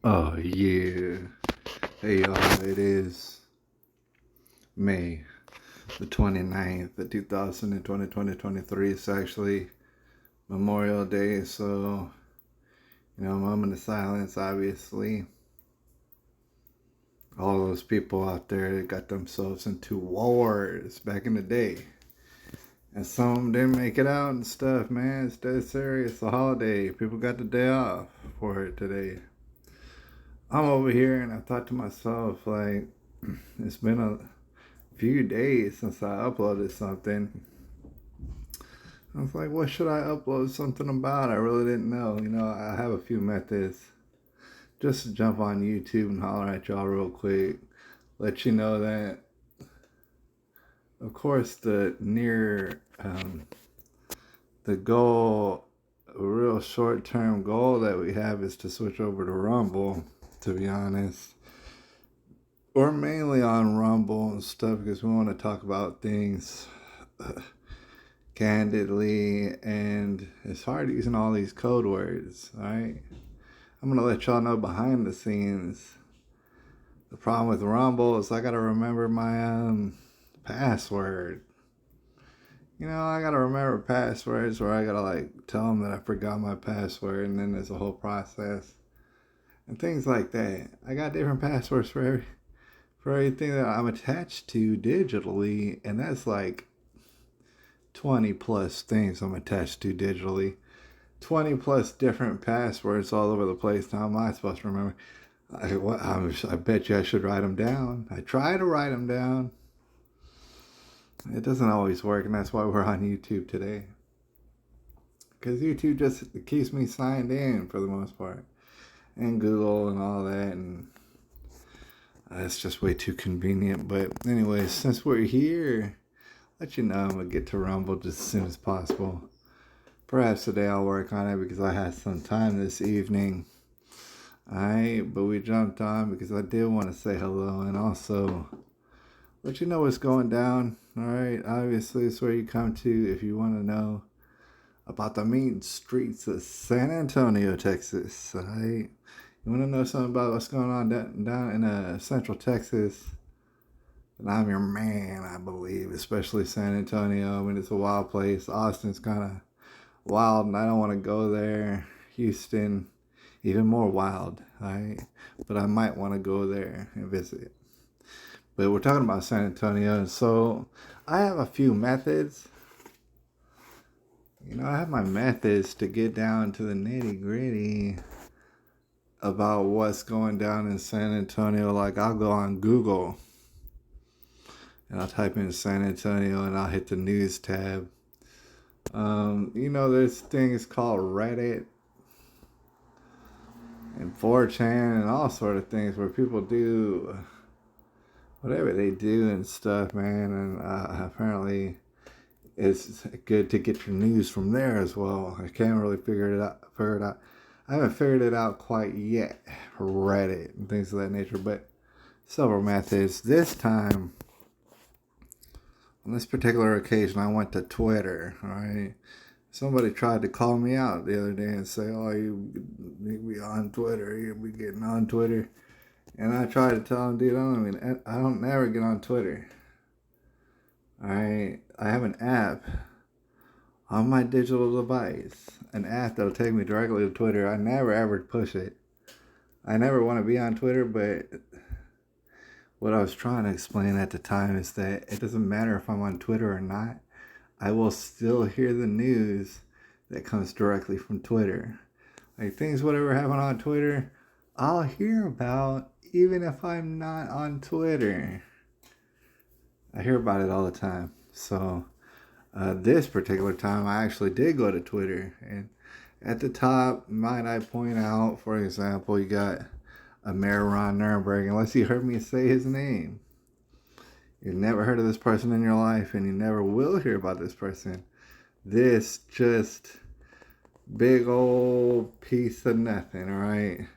Oh, yeah. Hey, y'all, it is May the 29th, of 2023. It's actually Memorial Day, so, moment of silence, obviously. All those people out there that got themselves into wars back in the day. And some didn't make it out and stuff, man. It's dead serious. It's a holiday. People got the day off for it today. I'm over here and I thought to myself, like, it's been a few days since I uploaded something. I was like, what should I upload something about? I really didn't know. I have a few methods. Just to jump on YouTube and holler at y'all real quick. Let you know that, of course, the goal, a real short-term goal that we have is to switch over to Rumble, to be honest. Or mainly on Rumble and stuff because we want to talk about things candidly, and it's hard using all these code words, alright? I'm going to let y'all know behind the scenes. The problem with Rumble is I got to remember my password. I got to remember passwords where I got to tell them that I forgot my password, and then there's a whole process and things like that. I got different passwords for everything that I'm attached to digitally, and that's like 20 plus things I'm attached to digitally. 20 plus different passwords all over the place. How am I supposed to remember? I bet you I should write them down. I try to write them down. It doesn't always work, and that's why we're on YouTube today. Because YouTube just keeps me signed in for the most part. And Google and all that, and it's just way too convenient. But anyways, since we're here, let you know I'm going to get to Rumble just as soon as possible. Perhaps today I'll work on it because I had some time this evening. Alright, but we jumped on because I did want to say hello and also let you know what's going down. Alright, obviously it's where you come to if you want to know about the mean streets of San Antonio, Texas. Alright, you want to know something about what's going on down in Central Texas? And I'm your man, I believe, especially San Antonio. I mean, it's a wild place. Austin's kind of wild, and I don't want to go there. Houston, even more wild, right? But I might want to go there and visit. But we're talking about San Antonio, so I have a few methods. I have my methods to get down to the nitty gritty about what's going down in San Antonio. Like, I'll go on Google and I'll type in San Antonio and I'll hit the news tab. There's things called Reddit and 4chan and all sort of things where people do whatever they do and stuff, man. And apparently it's good to get your news from there as well. I can't really figure it out. I haven't figured it out quite yet. Reddit and things of that nature, but several methods. This time, on this particular occasion, I went to Twitter, alright? Somebody tried to call me out the other day and say, oh, you be on Twitter, you be getting on Twitter. And I tried to tell him, dude, I don't never get on Twitter. Alright? I have an app on my digital device. An app that'll take me directly to Twitter. I never ever push it. I never want to be on Twitter, but what I was trying to explain at the time is that it doesn't matter if I'm on Twitter or not. I will still hear the news that comes directly from Twitter. Like, things whatever happen on Twitter, I'll hear about even if I'm not on Twitter. I hear about it all the time. So this particular time I actually did go to Twitter, and at the top, might I point out, for example, you got a Mayor Ron Nirenberg, unless you heard me say his name. You've never heard of this person in your life, and you never will hear about this person. This just big old piece of nothing, alright?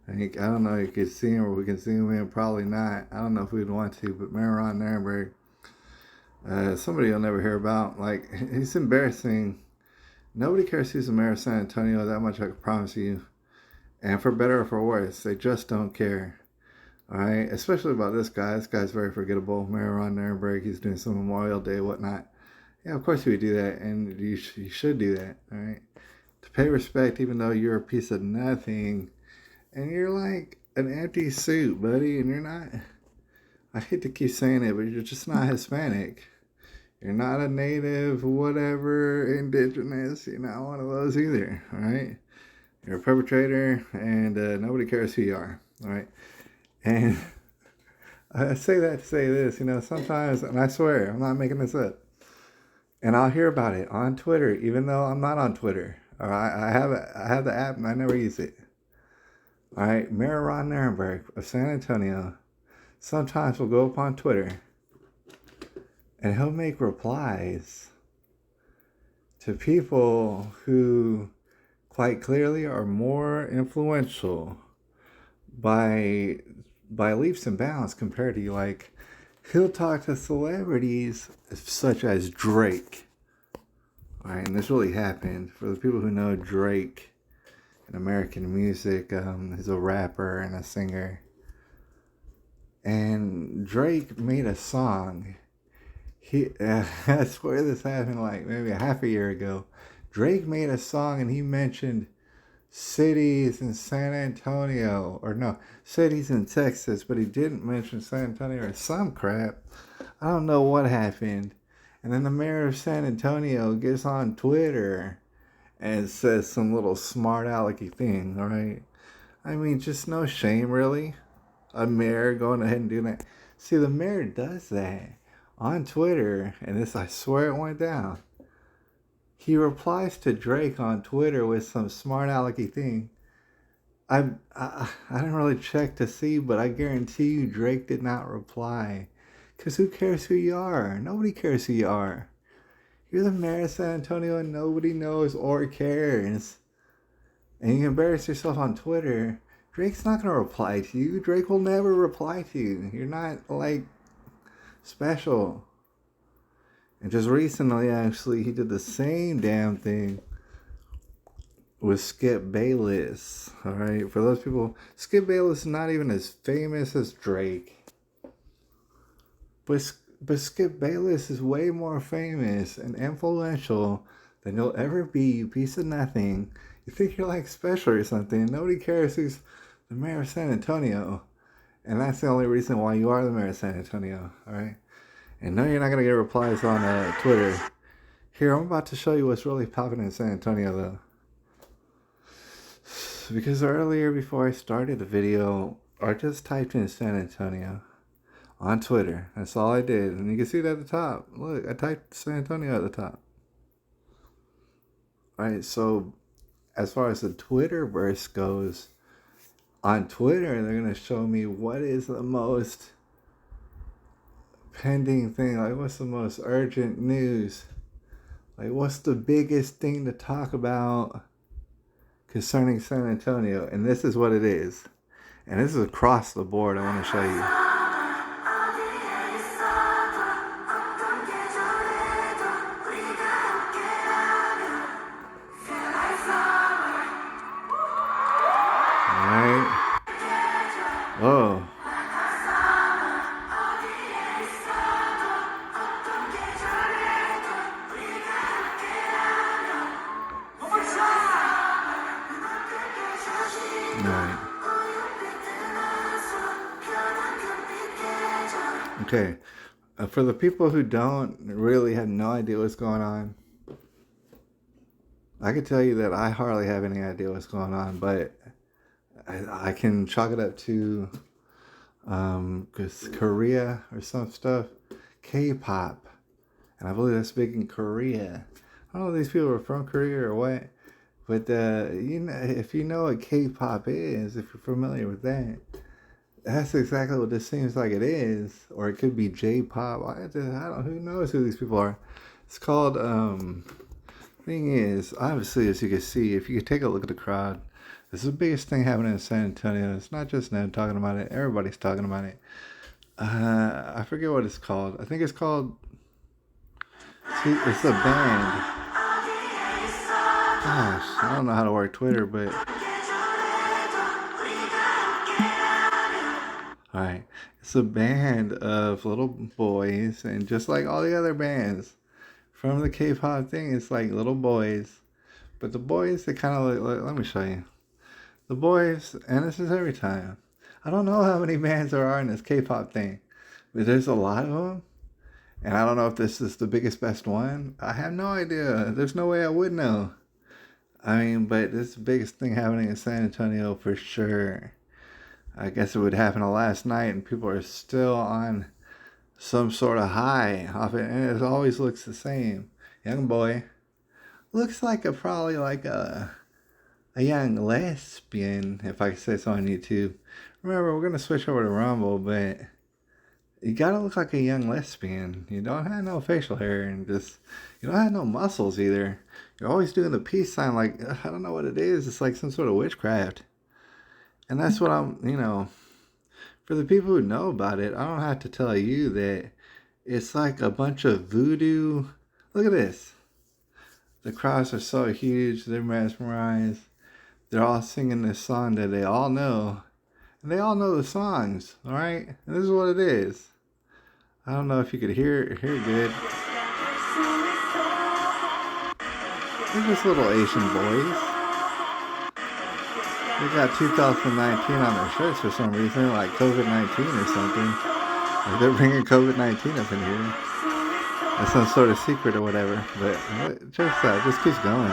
I don't know if you can see him or we can zoom in, probably not. I don't know if we'd want to, but Mayor Ron Nirenberg, somebody you'll never hear about. Like, he's embarrassing. Nobody cares who's the mayor of San Antonio, that much I can promise you. And for better or for worse, they just don't care. All right, especially about this guy. This guy's very forgettable. Mayor Ron Nirenberg, he's doing some Memorial Day, whatnot. Yeah, of course you would do that, and you should do that. All right, to pay respect, even though you're a piece of nothing, and you're like an empty suit, buddy, and you're not. I hate to keep saying it, but you're just not Hispanic. You're not a native, whatever, indigenous. You're not one of those either. All right, you're a perpetrator, and nobody cares who you are. All right. And I say that to say this, sometimes, and I swear, I'm not making this up, and I'll hear about it on Twitter, even though I'm not on Twitter. Or I have the app and I never use it. All right, Mayor Ron Nirenberg of San Antonio sometimes will go up on Twitter and he'll make replies to people who quite clearly are more influential by leaps and bounds compared to you. Like, he'll talk to celebrities such as Drake. All right, and this really happened. For the people who know Drake in American music, he's a rapper and a singer. And Drake made a song. I swear this happened like maybe a half a year ago. Drake made a song and he mentioned cities in San Antonio, or no, cities in Texas, but he didn't mention San Antonio or some crap. I don't know what happened. And then the mayor of San Antonio gets on Twitter and says some little smart alecky thing, all right? I mean, just no shame, really. A mayor going ahead and doing that. See, the mayor does that on Twitter, and this, I swear it went down. He replies to Drake on Twitter with some smart alecky thing. I didn't really check to see, but I guarantee you Drake did not reply. Because who cares who you are? Nobody cares who you are. You're the mayor of San Antonio and nobody knows or cares. And you embarrass yourself on Twitter. Drake's not going to reply to you. Drake will never reply to you. You're not, like, special. And just recently, actually, he did the same damn thing with Skip Bayless. All right, for those people, Skip Bayless is not even as famous as Drake, but Skip Bayless is way more famous and influential than you'll ever be. You piece of nothing. You think you're like special or something? Nobody cares who's the mayor of San Antonio, and that's the only reason why you are the mayor of San Antonio. All right. And no, you're not going to get replies on Twitter. Here, I'm about to show you what's really popping in San Antonio, though. Because earlier, before I started the video, I just typed in San Antonio on Twitter. That's all I did. And you can see it at the top. Look, I typed San Antonio at the top. All right, so as far as the Twitterverse goes, on Twitter, they're going to show me what is the most pending thing, like what's the most urgent news, like what's the biggest thing to talk about concerning San Antonio. And this is what it is, and this is across the board. I want to show you. All right. Oh. Okay, for the people who don't really have no idea what's going on, I can tell you that I hardly have any idea what's going on, but I can chalk it up to Korea or some stuff, K-pop, and I believe that's big in Korea. I don't know if these people are from Korea or what, but if you know what K-pop is, if you're familiar with that, that's exactly what this seems like it is. Or it could be J-pop. I don't. Who knows who these people are? It's called. Thing is, obviously, as you can see, if you could take a look at the crowd, this is the biggest thing happening in San Antonio. It's not just them talking about it. Everybody's talking about it. I forget what it's called. I think it's called. It's a band. Gosh, I don't know how to work Twitter, but All right. It's a band of little boys, and just like all the other bands from the K-pop thing, it's like little boys. But the boys, they kind of let me show you. The boys, and this is every time. I don't know how many bands there are in this K-pop thing, but there's a lot of them. And I don't know if this is the biggest, best one. I have no idea. There's no way I would know. I mean, but this is the biggest thing happening in San Antonio for sure. I guess it would happen last night, and people are still on some sort of high off it, and it always looks the same. Young boy looks like probably like a young lesbian, if I could say so on YouTube. Remember, we're gonna switch over to Rumble, but you gotta look like a young lesbian. You don't have no facial hair, and just you don't have no muscles either. You're always doing the peace sign, like I don't know what it is. It's like some sort of witchcraft, and that's what I'm. For the people who know about it, I don't have to tell you that it's like a bunch of voodoo. Look at this. The crowds are so huge, they're mesmerized. They're all singing this song that they all know. And they all know the songs, alright? And this is what it is. I don't know if you could hear it good. They're just little Asian boys. They got 2019 on their shirts for some reason, like COVID-19 or something. Like they're bringing COVID-19 up in here. That's some sort of secret or whatever. But just keeps going.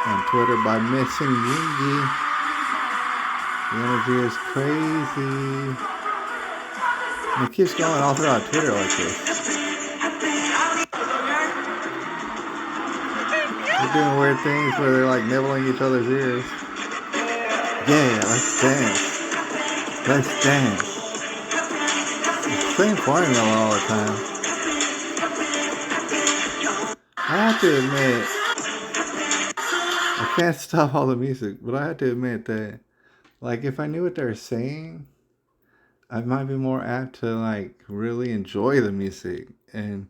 On Twitter by Missing Yingy. The energy is crazy. And it keeps going all throughout Twitter like this. They're doing weird things where they're like nibbling each other's ears. Yeah, let's dance. Let's dance. Same formula all the time. I have to admit, I can't stop all the music, but I have to admit that, like, if I knew what they were saying, I might be more apt to, like, really enjoy the music. And,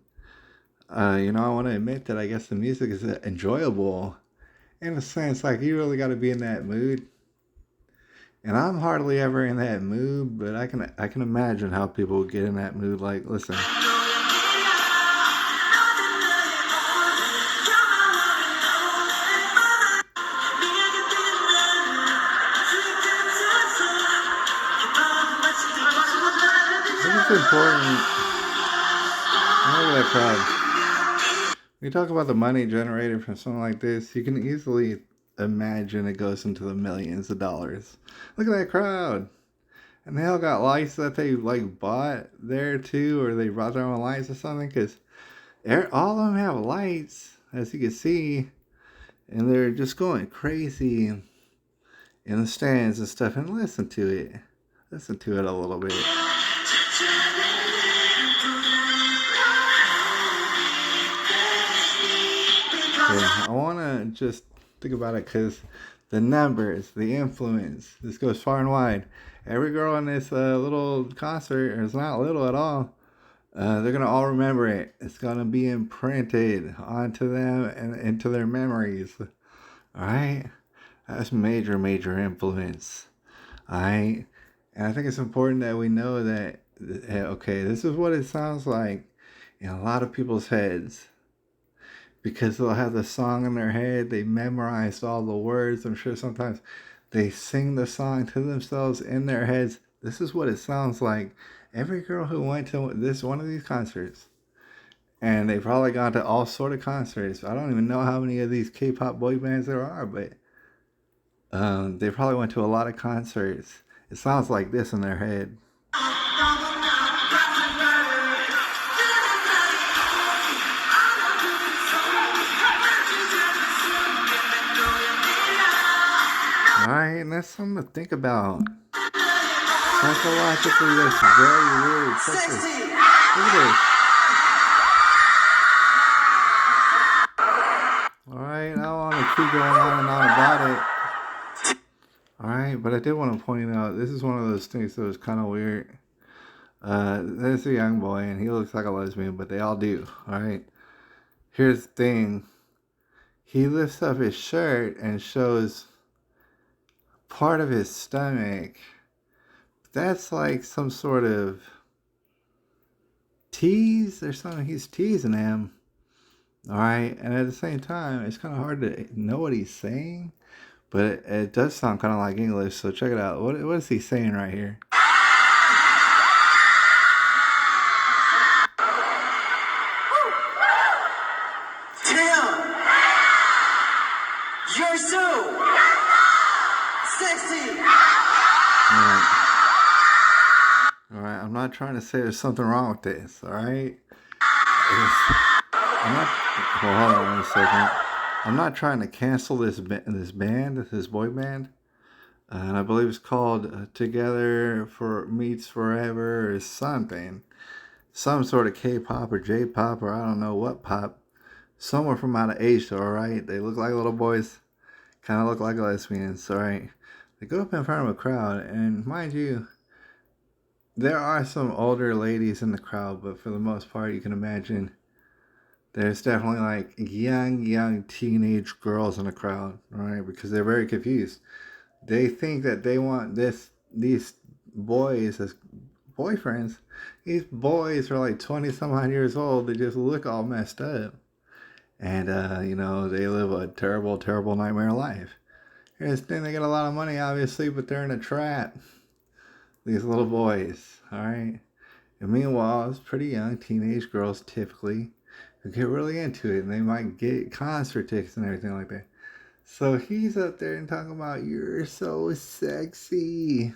I want to admit that I guess the music is enjoyable in a sense. Like, you really got to be in that mood. And I'm hardly ever in that mood, but I can imagine how people get in that mood. Like, listen. This is important. Look at that crowd. When you talk about the money generated from something like this, you can easily imagine it goes into the millions of dollars. Look at that crowd. And they all got lights that they like bought there too, or they brought their own lights or something, because all of them have lights, as you can see, and they're just going crazy in the stands and stuff. And listen to it a little bit. I want to just think about it, because the numbers, the influence, this goes far and wide. Every girl in this little concert, or it's not little at all, they're going to all remember it. It's going to be imprinted onto them and into their memories. Alright? That's major, major influence. Alright? And I think it's important that we know that, okay, this is what it sounds like in a lot of people's heads. Because they'll have the song in their head, they memorized all the words. I'm sure sometimes they sing the song to themselves in their heads. This is what it sounds like. Every girl who went to one of these concerts, and they've probably gone to all sort of concerts. I don't even know how many of these K-pop boy bands there are, but they probably went to a lot of concerts. It sounds like this in their head. Alright, and that's something to think about. Psychologically, that's very weird. Check this. Look at this. Alright, I don't want to keep going on and on about it. Alright, but I did want to point out, this is one of those things that was kind of weird. There's a young boy, and he looks like a lesbian, but they all do. Alright? Here's the thing. He lifts up his shirt and shows part of his stomach. That's like some sort of tease or something. He's teasing him. All right. And at the same time, it's kind of hard to know what he's saying, but it does sound kind of like English. So check it out. What is he saying right here? You're so sexy. All right, I'm not trying to say there's something wrong with this. All right, I'm not. Well, hold on a second. I'm not trying to cancel this band, this boy band, and I believe it's called Together for Meets Forever or something, some sort of K-pop or J-pop or I don't know what pop, somewhere from out of Asia. All right, they look like little boys. Kind of look like lesbians, alright? They go up in front of a crowd, and mind you, there are some older ladies in the crowd, but for the most part, you can imagine there's definitely like young teenage girls in the crowd, right? Because they're very confused. They think that they want these boys as boyfriends. These boys are like 20 some odd years old. They just look all messed up. And, they live a terrible, terrible nightmare life. Here's the thing, they get a lot of money, obviously, but they're in a trap. These little boys, all right? And meanwhile, it's pretty young, teenage girls, typically, who get really into it, and they might get concert tickets and everything like that. So he's up there and talking about, you're so sexy,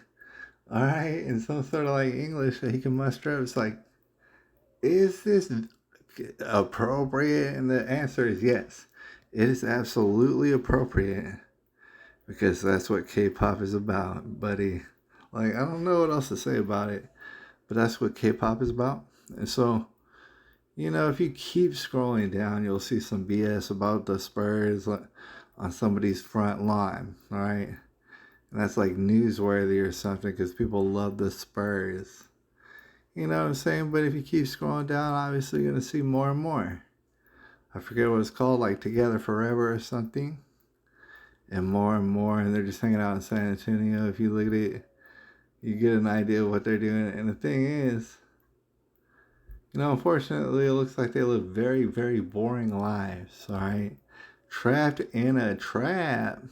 all right? In some sort of, like, English that he can muster up. It's like, is this appropriate? And the answer is yes. It is absolutely appropriate because that's what K-pop is about, buddy. Like, I don't know what else to say about it, but that's what K-pop is about. And so, if you keep scrolling down, you'll see some BS about the Spurs on somebody's front lawn, all right? And that's like newsworthy or something because people love the Spurs. You know what I'm saying? But if you keep scrolling down, obviously you're going to see more and more. I forget what it's called, like Together Forever or something. And more, and they're just hanging out in San Antonio. If you look at it, you get an idea of what they're doing. And the thing is, unfortunately, it looks like they live very, very boring lives, all right? Trapped in a trap,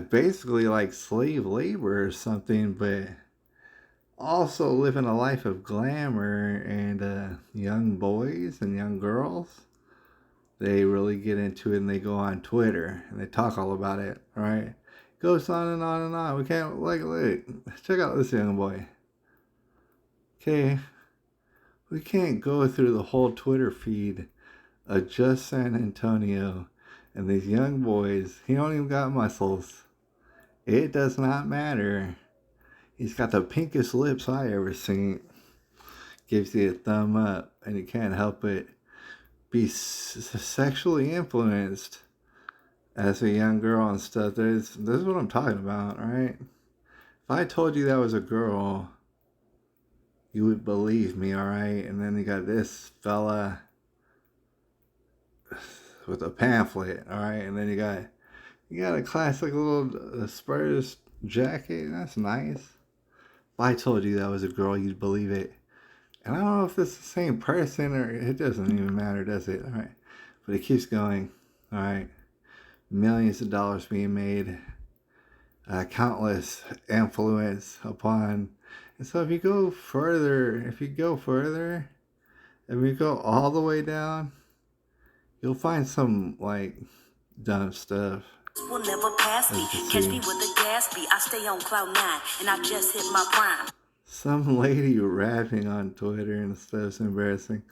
basically like slave labor or something, but also living a life of glamour and young boys and young girls. They really get into it and they go on Twitter and they talk all about it, all right? It goes on and on and on. We can't, look, check out this young boy. Okay, we can't go through the whole Twitter feed of just San Antonio and these young boys. He don't even got muscles. It does not matter. He's got the pinkest lips I ever seen. Gives you a thumb up, and you can't help it be sexually influenced as a young girl and stuff. This is what I'm talking about, right? If I told you that was a girl, you would believe me, all right? And then you got this fella with a pamphlet, all right? And then you got a classic little Spurs jacket. That's nice. If I told you that was a girl, you'd believe it. And I don't know if it's the same person or it doesn't even matter, does it? All right. But it keeps going. All right. Millions of dollars being made. Countless influence upon. And so if you go further, and we go all the way down, you'll find some like dumb stuff. Will never pass me. Catch me with a gas beat. I stay on cloud 9 and I just hit my prime. Some lady rapping on Twitter and stuff's embarrassing.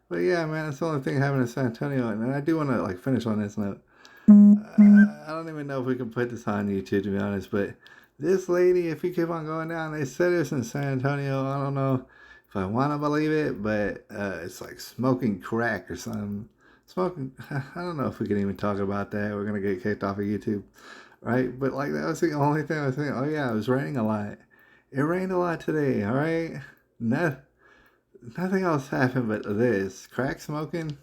But yeah, man, that's the only thing happening in San Antonio. And I do want to finish on this note. I don't even know if we can put this on YouTube, to be honest. But this lady, if you keep on going down, they said it's in San Antonio. I don't know if I want to believe it, but it's like smoking crack or something. I don't know if we can even talk about that. We're going to get kicked off of YouTube, right? But that was the only thing I was thinking. Oh yeah, it was raining a lot. It rained a lot today, all right? Nothing else happened but this. Crack smoking,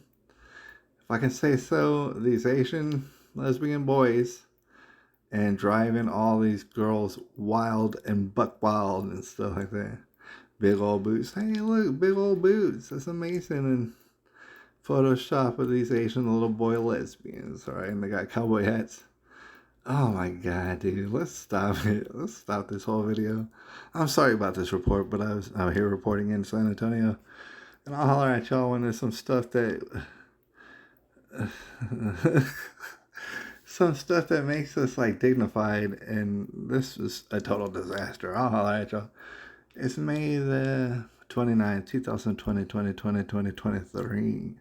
if I can say so, these Asian lesbian boys and driving all these girls wild and buck wild and stuff like that. Big old boots. Hey, look, big old boots. That's amazing. And Photoshop of these Asian little boy lesbians, all right? And they got cowboy hats. Oh my god, dude. Let's stop it. Let's stop this whole video. I'm sorry about this report, but I was out here reporting in San Antonio. And I'll holler at y'all when there's some stuff that... some stuff that makes us like dignified, and this is a total disaster. I'll holler at y'all. It's May the 29th, 2020, 2023.